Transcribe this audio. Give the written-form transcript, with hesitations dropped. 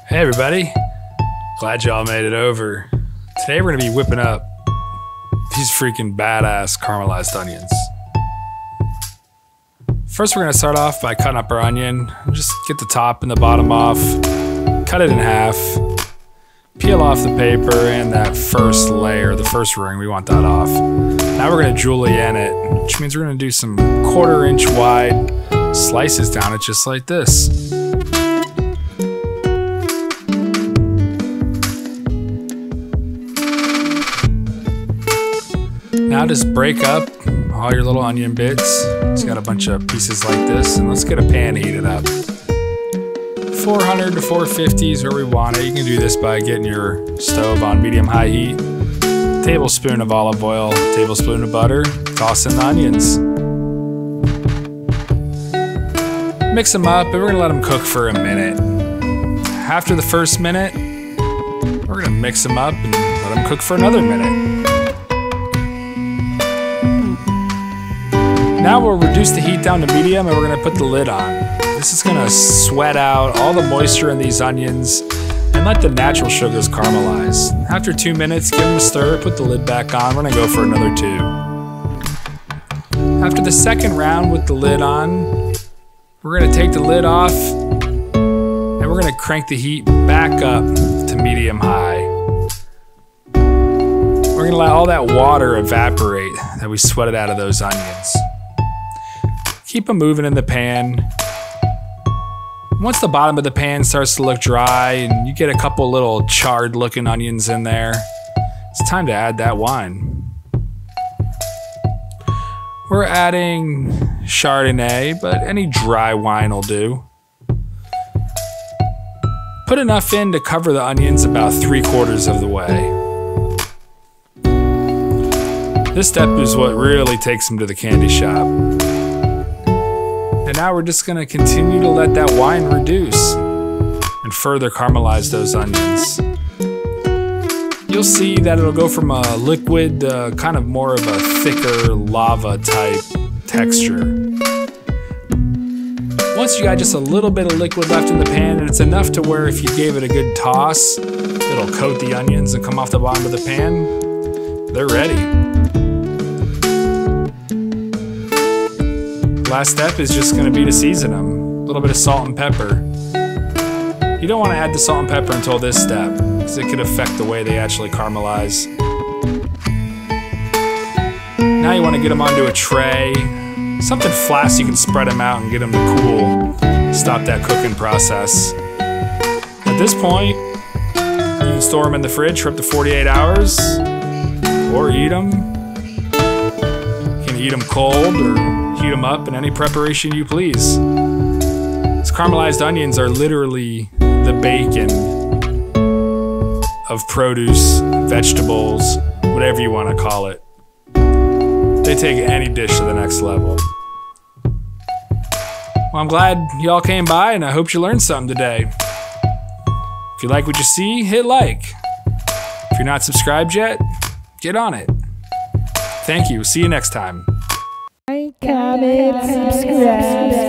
Hey everybody, glad y'all made it over. Today we're gonna be whipping up these freaking badass caramelized onions. First we're gonna start off by cutting up our onion. Just get the top and the bottom off, cut it in half, peel off the paper and that first layer, the first ring, we want that off. Now we're gonna julienne it, which means we're gonna do some 1/4 inch wide slices down it just like this. Now just break up all your little onion bits. It's got a bunch of pieces like this, and let's get a pan heated up. 400 to 450 is where we want it. You can do this by getting your stove on medium-high heat. Tablespoon of olive oil, tablespoon of butter, toss in the onions. Mix them up, and we're gonna let them cook for a minute. After the first minute, we're gonna mix them up and let them cook for another minute. Now we'll reduce the heat down to medium and we're gonna put the lid on. This is gonna sweat out all the moisture in these onions and let the natural sugars caramelize. After 2 minutes, give them a stir, put the lid back on. We're gonna go for another 2. After the second round with the lid on, we're gonna take the lid off and we're gonna crank the heat back up to medium-high. We're gonna let all that water evaporate that we sweated out of those onions. Keep them moving in the pan. Once the bottom of the pan starts to look dry and you get a couple little charred looking onions in there, it's time to add that wine. We're adding Chardonnay, but any dry wine will do. Put enough in to cover the onions about 3/4 of the way. This step is what really takes them to the candy shop. And now we're just gonna continue to let that wine reduce and further caramelize those onions. You'll see that it'll go from a liquid to kind of more of a thicker lava type texture. Once you got just a little bit of liquid left in the pan, and it's enough to where if you gave it a good toss, it'll coat the onions and come off the bottom of the pan, they're ready. Last step is just gonna be to season them. A little bit of salt and pepper. You don't wanna add the salt and pepper until this step, because it could affect the way they actually caramelize. Now you wanna get them onto a tray, something flat so you can spread them out and get them to cool. Stop that cooking process. At this point, you can store them in the fridge for up to 48 hours, or eat them. You can eat them cold or heat them up in any preparation you please. These caramelized onions are literally the bacon of produce, vegetables, whatever you want to call it. They take any dish to the next level. Well, I'm glad y'all came by and I hope you learned something today. If you like what you see, hit like. If you're not subscribed yet, get on it. Thank you. See you next time. Comment, subscribe.